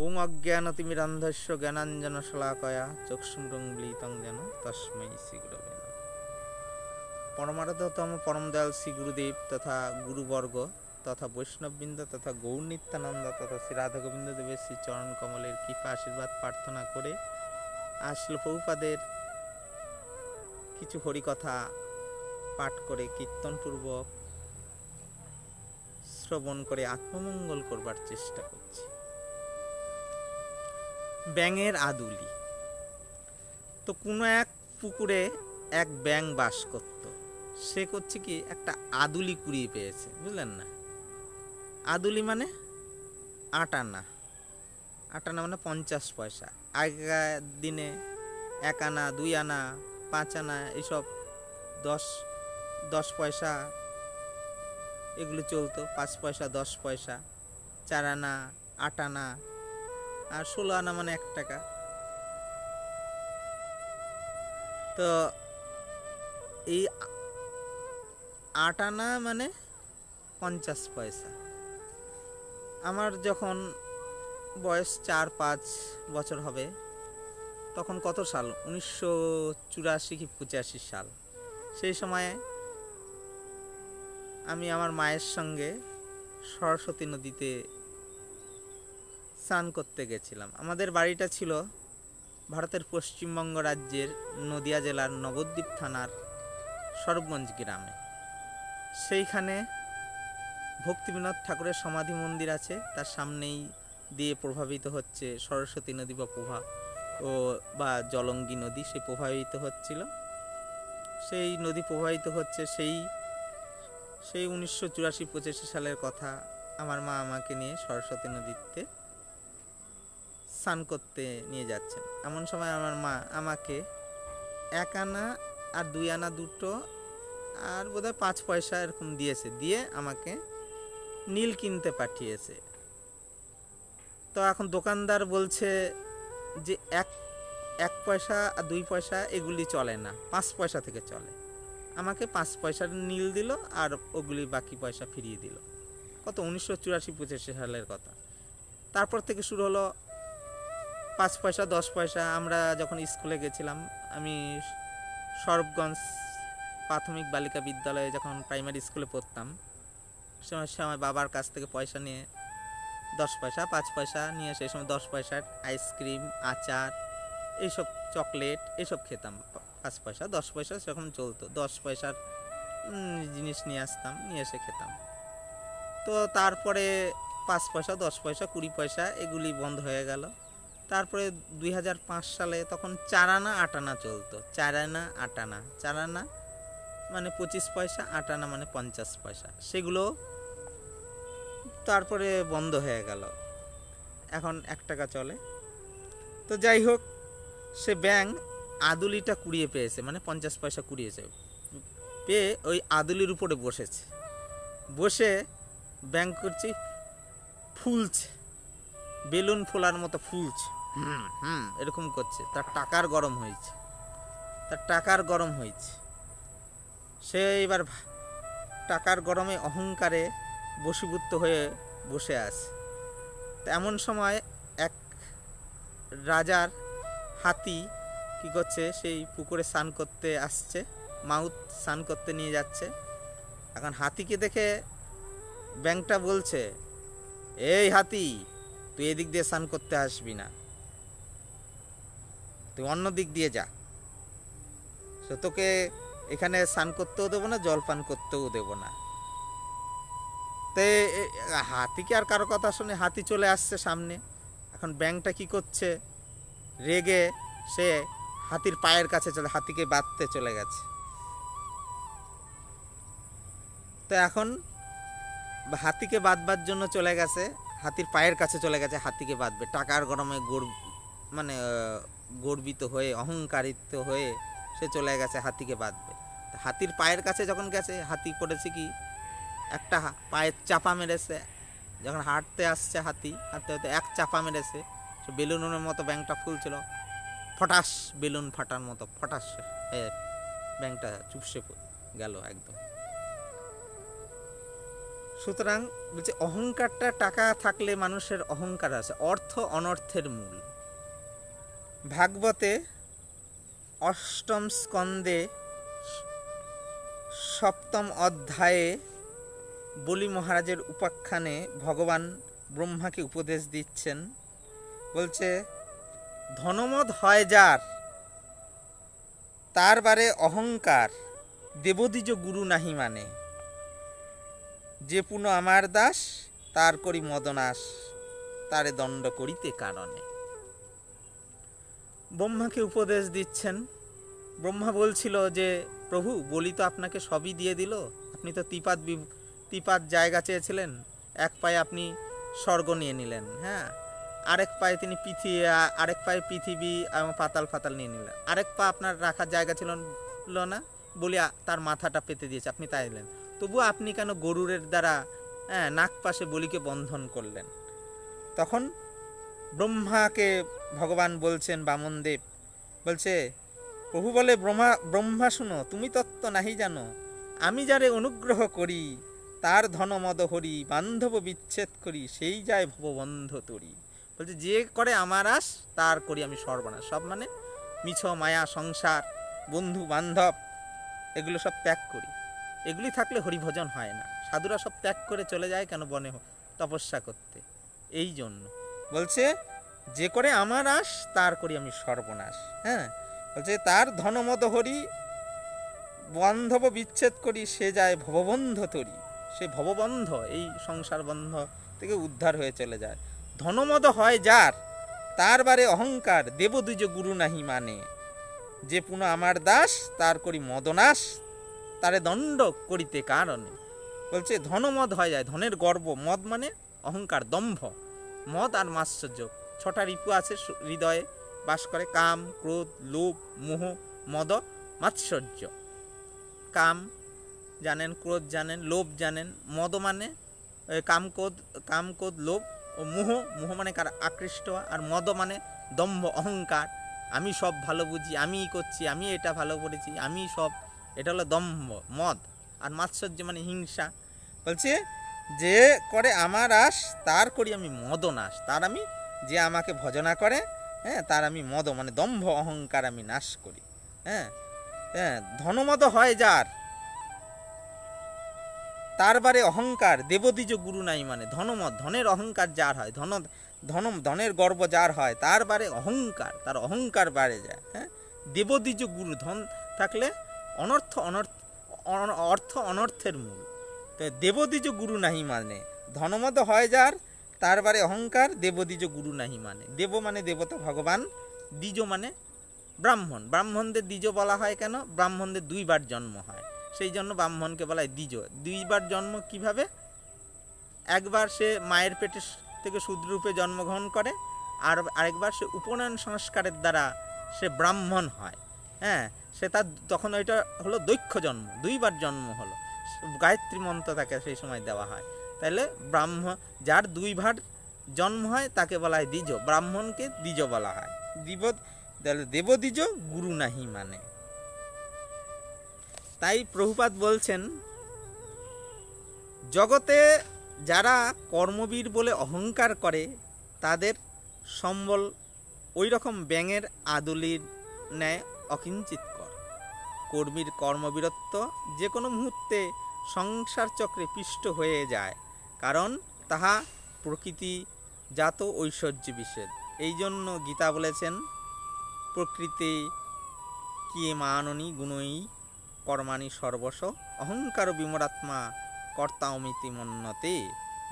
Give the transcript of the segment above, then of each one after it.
ওং অজ্ঞানতিমিরান্ধস্য জ্ঞানাঞ্জনশলাকয়া চক্ষুস্ফুলিतं যেন তস্मै শ্রীগুরবে নমঃ। পরমারাধ্যতম পরম দয়াল শ্রী গুরুদেব তথা গুরুবর্গ তথা বৈষ্ণববৃন্দ তথা গৌর নিত্যানন্দ তথা শ্রী রাধা গোবিন্দ দেবের শ্রী চরণ কমলের কৃপা আশীর্বাদ প্রার্থনা করে শ্রীল প্রভুপাদের কিছু হরিকথা পাঠ করে কীর্তনপূর্বক শ্রবণ করে আত্মমঙ্গল করবার চেষ্টা করছি। ব্যাঙের আদুলি। তো কোনো এক পুকুরে এক ব্যাঙ বাস করত। সে করছে কি, একটা আদুলি কুড়িয়ে পেয়েছে, বুঝলেন না? আদুলি মানে আটানা। আটানা মানে 50 পয়সা। আগেকার দিনে 1 আনা 2 আনা 5 আনা এইসব 10 পয়সা এগুলো চলতো। 5 পয়সা 10 পয়সা, 4 আনা 8 আনা আর 16 আনা মানে 1 টাকা। তো এই 8 আনা মানে 50 পয়সা। আমার যখন বয়স 4-5 বছর হবে, তখন কত সাল, 1984 কি 85 সাল। সেই সময়ে আমি আমার মায়ের সঙ্গে সরস্বতী নদীতে স্নান করতে গেছিলাম। আমাদের বাড়িটা ছিল ভারতের পশ্চিমবঙ্গ রাজ্যের নদিয়া জেলার নবদ্বীপ থানার সরবগঞ্জ গ্রামে। সেইখানে ভক্তিবিনোদ ঠাকুরের সমাধি মন্দির আছে, তার সামনেই দিয়ে প্রভাবিত হচ্ছে সরস্বতী নদী বা জলঙ্গি নদী। সে প্রভাবিত হচ্ছিল, সেই নদী প্রবাহিত হচ্ছে। সেই 1984-85 সালের কথা। আমার মা আমাকে নিয়ে সরস্বতী নদীতে স্নান করতে নিয়ে যাচ্ছেন। এমন সময় আমার মা আমাকে 1 আনা আর 2 আনা দুটো আর বোধহয় 5 পয়সা এরকম দিয়েছে, দিয়ে আমাকে নীল কিনতে পাঠিয়েছে। তো এখন দোকানদার বলছে যে 1 পয়সা আর 2 পয়সা এগুলি চলে না, 5 পয়সা থেকে চলে। আমাকে 5 পয়সার নীল দিল আর ওগুলি বাকি পয়সা ফিরিয়ে দিল। কত, 1984-85 সালের কথা। তারপর থেকে শুরু হলো 5 পয়সা 10 পয়সা। আমরা যখন স্কুলে গেছিলাম, আমি সরবগঞ্জ প্রাথমিক বালিকা বিদ্যালয়ে যখন প্রাইমারি স্কুলে পড়তাম, সময় বাবার কাছ থেকে পয়সা নিয়ে 10 পয়সা 5 পয়সা নিয়ে সেই সময় 10 পয়সার আইসক্রিম, আচার, এইসব চকলেট এইসব খেতাম। 5 পয়সা 10 পয়সা সেরকম চলতো। 10 পয়সার জিনিস নিয়ে আসতাম, নিয়ে এসে খেতাম। তো তারপরে 5 পয়সা 10 পয়সা 20 পয়সা এগুলি বন্ধ হয়ে গেল। তারপরে 2005 সালে তখন 4 আনা 8 আনা চলতো। 4 আনা 8 আনা, 4 আনা মানে 25 পয়সা, 8 আনা মানে 50 পয়সা, সেগুলো তারপরে বন্ধ হয়ে গেল। এখন 1 টাকা চলে। তো যাই হোক, সে ব্যাঙ আদুলিটা কুড়িয়ে পেয়েছে, মানে 50 পয়সা কুড়িয়েছে। পেয়ে ওই আদুলির উপরে বসেছে। বসে ব্যাঙ করছে, ফুলছে, বেলুন ফোলার মতো ফুলছে, এরকম করছে। তার টাকার গরম হয়েছে। সে এবার টাকার গরমে অহংকারে বশীভূত হয়ে বসে আছে। এমন সময় এক রাজার হাতি কি করছে, সেই পুকুরে স্নান করতে আসছে, মাউথ স্নান করতে নিয়ে যাচ্ছে। এখন হাতিকে দেখে ব্যাঙটা বলছে, এই হাতি, তুই এদিক দিয়ে স্নান করতে আসবি না, তুই অন্য দিক দিয়ে যা, তোকে এখানে স্নান করতেও দেবো না, জলপান করতেও দেবো না। তে হাতিকে আর কারো কথা শুনে হাতি চলে আসছে সামনে। এখন ব্যাঙটা কি করছে, রেগে সে হাতির পায়ের কাছে হাতিকে বাঁধতে চলে গেছে। তো এখন হাতিকে বাঁধবার জন্য চলে গেছে, হাতির পায়ের কাছে চলে গেছে, হাতিকে বাঁধবে। টাকার গরমে গর্বিত হয়ে অহংকারিত হয়ে সে চলে গেছে হাতিকে বাঁধবে। হাতির পায়ের কাছে যখন গেছে, হাতি করেছে কি, একটা পায়ের চাপা মেরেছে। যখন হাঁটতে আসছে হাতি, হাঁটতে হাঁটতে এক চাপা মেরেছে। সে বেলুনের মতো ব্যাঙটা ফুলছিল, ফটাস, বেলুন ফাটার মতো ফটাস, ব্যাঙটা চুপসে গেল একদম। সুতরাং বলছে অহংকারটা, টাকা থাকলে মানুষের অহংকার আছে। অর্থ অনর্থের মূল। ভাগবতে অষ্টম স্কন্ধে সপ্তম অধ্যায়ে বলি মহারাজের উপাখ্যানে ভগবান ব্রহ্মাকে উপদেশ দিচ্ছেন। বলছে ধনমদ হয় যার, তার বারে অহংকার, দেবদ্বিজ গুরু নাহি মানে। যে পুন আমার দাস, তার করি মদনাশ, তারে দণ্ড করিতে কারণে। ব্রহ্মাকে উপদেশ দিচ্ছেন। ব্রহ্মা বলছিল যে প্রভু, বলি তো আপনাকে সবই দিয়ে দিল, আপনি তো তিপাত জায়গা চেয়েছিলেন, এক পায়ে আপনি স্বর্গ নিয়ে নিলেন, হ্যাঁ, আরেক পায়ে তিনি আরেক পায়ে পৃথিবী এবং পাতাল ফাতাল নিয়ে নিলেন, আরেক পা আপনার রাখার জায়গা ছিল না, বলি তার মাথাটা পেতে দিয়েছে, আপনি তাই দিলেন। তবু আপনি কেন গরুরের দ্বারা নাক পাশে বলিকে বন্ধন করলেন? তখন ব্রহ্মাকে ভগবান বলছেন, বামনদেব বলছে, প্রভু বলে ব্রহ্মা শুনো, তুমি তত্ত্ব নাহি জানো, আমি যারে অনুগ্রহ করি, তার ধনমদ হরি, বান্ধব বিচ্ছেদ করি, সেই যায় ভববন্ধ তরি। বলছে যে করে আমার আশ, তার করি আমি সর্বনাশ। সব মানে মিছ মায়া, সংসার, বন্ধু বান্ধব, এগুলো সব ত্যাগ করি। এগুলি থাকলে হরিভজন হয় না। সাধুরা সব ত্যাগ করে চলে যায় কেন? বনে তপস্যা করতে। এই জন্য বলছে যে করে আমার আশ, তার করি আমি সর্বনাশ। হ্যাঁ, বলছে তার ধনমদ হরি, বান্ধব বিচ্ছেদ করি, সে যায় ভববন্ধ তরি। সে ভববন্ধ, এই সংসার বন্ধ থেকে উদ্ধার হয়ে চলে যায়। ধনমদ হয় যার, তার বারে অহংকার, দেবদ্বিজ গুরু নাহি মানে। যে পুন আমার দাস, তার করি মদনাশ, তারে দণ্ড করিতে কারণে। বলছে ধনমদ হয়ে যায়, ধনের গর্ব, মদ মানে অহংকার, দম্ভ, মদ আর মাৎসর্য। 6টা রিপু আছে হৃদয়ে বাস করে, কাম, ক্রোধ, লোভ, মোহ, মদ, মাৎসর্য। কাম জানেন, ক্রোধ জানেন, লোভ জানেন, মদ মানে কাম ক্রোধ লোভ, ও মোহ মানে কার আকৃষ্ট, আর মদ মানে দম্ভ, অহংকার, আমি সব ভালো বুঝি, আমিই করছি, আমি এটা ভালো করেছি, আমি সব, এটা হলো দম্ভ, মদ। আর মাৎসর্য মানে হিংসা। বলছে যে করে আমার আশ, তার করি আমি মদনাশ। তার আমি, যে আমাকে ভজনা করে, হ্যাঁ, তার আমি মদ মানে দম্ভ অহংকার আমি নাশ করি। হ্যাঁ, ধনমদ হয় যার, তার বারে অহংকার, দেবদ্বিজ গুরু নাই মানে। ধনমদ, ধনের অহংকার যার হয়, ধনের গর্ব যার হয়, তার বারে অহংকার, তার অহংকার বাড়ে যায়। হ্যাঁ, দেবদ্বিজ গুরু, ধন থাকলে অর্থ অনর্থের মূল। তো দেবদ্বিজ গুরু নাহি মানে, ধনমদ হয় যার, তার বারে অহংকার, দেবদ্বিজ গুরু নাহি মানে। দেব মানে দেবতা ভগবান, দ্বিজ মানে ব্রাহ্মণ। ব্রাহ্মণদের দ্বিজ বলা হয় কেন? ব্রাহ্মণদের 2বার জন্ম হয়, সেই জন্য ব্রাহ্মণকে বলা হয় দ্বিজ। 2বার জন্ম কিভাবে? একবার সে মায়ের পেটে থেকে শূদ্ররূপে জন্মগ্রহণ করে, আর আরেকবার সে উপনয়ন সংস্কারের দ্বারা সে ব্রাহ্মণ হয়। হ্যাঁ, সে তার তখন ওইটা হলো দৈক্ষ জন্ম, 2বার জন্ম হলো। গায়ত্রী মন্ত্র তাকে সেই সময় দেওয়া হয়। তাহলে যার 2বার জন্ম হয় তাকে বলা হয় দ্বিজ, ব্রাহ্মণকে দ্বিজ বলা হয়। দেবদ্বিজ গুরু নাহি মানে। তাই প্রভুপাদ বলছেন, জগতে যারা কর্মবীর বলে অহংকার করে, তাদের সম্বল ওই রকম ব্যাঙের আদুলির ন্যায় অকিঞ্চিৎকর। কর্মীর কর্মবীরত্ব যে কোনো মুহূর্তে সংসার চক্রে পিষ্ট হয়ে যায়, কারণ তাহা প্রকৃতিজাত ঐশ্বর্য বিশেষ। এই জন্য গীতা বলেছেন, প্রকৃতি কি মাননী গুণই কর্মাণি সর্বস্ব, অহংকার বিমরাত্মা কর্তা অমিতি মন্যতে।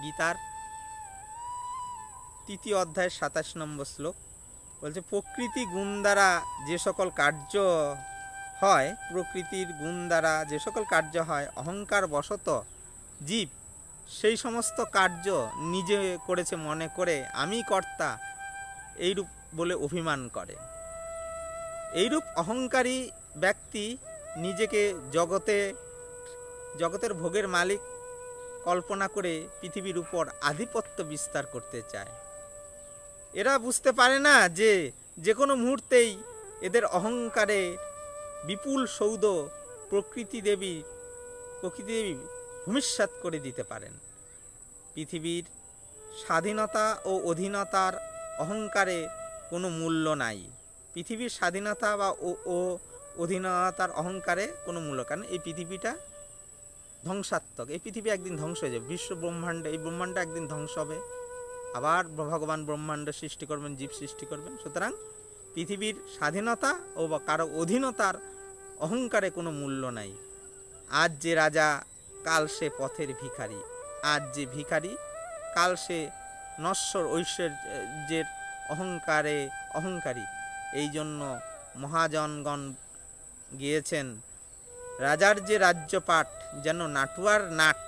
গীতার 3য় অধ্যায়ের 27 নম্বর শ্লোক বলছে, প্রকৃতি গুণ দ্বারা যে সকল কার্য হয়, প্রকৃতির গুণ দ্বারা যে সকল কার্য হয়, অহংকার বশত জীব সেই সমস্ত কার্য নিজে করেছে মনে করে আমি কর্তা, এইরূপ বলে অভিমান করে। এইরূপ অহংকারী ব্যক্তি নিজেকে জগতের ভোগের মালিক কল্পনা করে পৃথিবীর উপর আধিপত্য বিস্তার করতে চায়। এরা বুঝতে পারে না যে কোনো মুহূর্তেই এদের অহংকারে বিপুল সৌধ প্রকৃতি দেবী ভূমিষ্যাৎ করে দিতে পারেন। পৃথিবীর স্বাধীনতা ও অধীনতার অহংকারে কোনো মূল্য নাই। পৃথিবীর স্বাধীনতা বা ও অধীনতার অহংকারে কোনো মূল্য, কারণ এই পৃথিবীটা ধ্বংসাত্মক। এই পৃথিবী একদিন ধ্বংস হয়ে যাবে। বিশ্ব ব্রহ্মাণ্ড, এই ব্রহ্মাণ্ড একদিন ধ্বংস হবে, আবার ভগবান ব্রহ্মাণ্ড সৃষ্টি করবেন, জীব সৃষ্টি করবেন। সুতরাং পৃথিবীর স্বাধীনতা ও বা কারো অধীনতার অহংকারে কোনো মূল্য নাই। আজ যে রাজা, কাল সে পথের ভিখারি। আজ যে ভিখারি, কাল সে নশ্বর ঐশ্বর্যের অহংকারী। এই জন্য মহাজনগণ গিয়েছেন, রাজার যে রাজ্যপাট যেন নাটুয়ার নাট,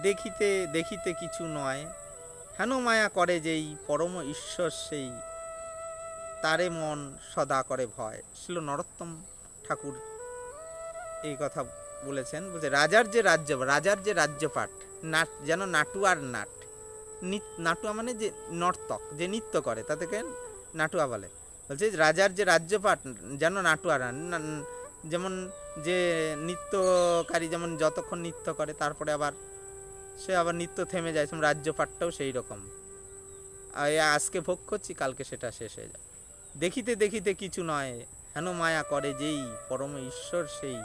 দেখিতে দেখিতে কিছু নয়, হেন মায়া করে যেই পরম ঈশ্বর সেই, তারে মন সদা করে ভয়। ছিল নরোত্তম ঠাকুর এই কথা বলেছেন। বলছে রাজার যে রাজ্যপাট নাট যেন নাটুয়ার নাট। নাটুয়া মানে যে নর্তক, যে নৃত্য করে তাদেরকে নাটুয়া বলে। বলছে রাজার যে রাজ্যপাট যেন নাটুয়ার, যেমন যে নৃত্যকারী যেমন যতক্ষণ নৃত্য করে তারপরে আবার সে আবার নৃত্য থেমে যায়, রাজ্যপাটটাও সেই রকম। আজকে ভোগ করছি, কালকে সেটা শেষ হয়ে যায়। দেখিতে দেখিতে কিছু নয়, হেন মায়া করে যেই পরম ঈশ্বর সেই,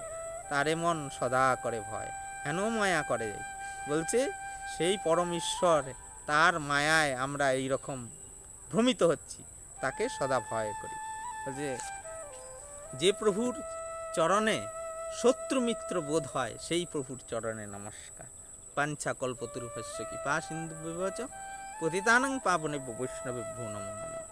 তারে মন সদা করে ভয়। হেন মায়া করে, বলছে সেই পরম ঈশ্বর, তার মায়ায় আমরা এই রকম ভ্রমিত হচ্ছি, তাকে সদা ভয় করি। বলছে যে প্রভুর চরণে শত্রু মিত্র বোধ হয়, সেই প্রভুর চরণে নমস্কার। পাঞ্ছা কল্পতরুভস্য কৃপা সিন্ধু বিবচ পতিতানাং পাবনেভ্যো বৈষ্ণবেভ্যো নমো নমঃ।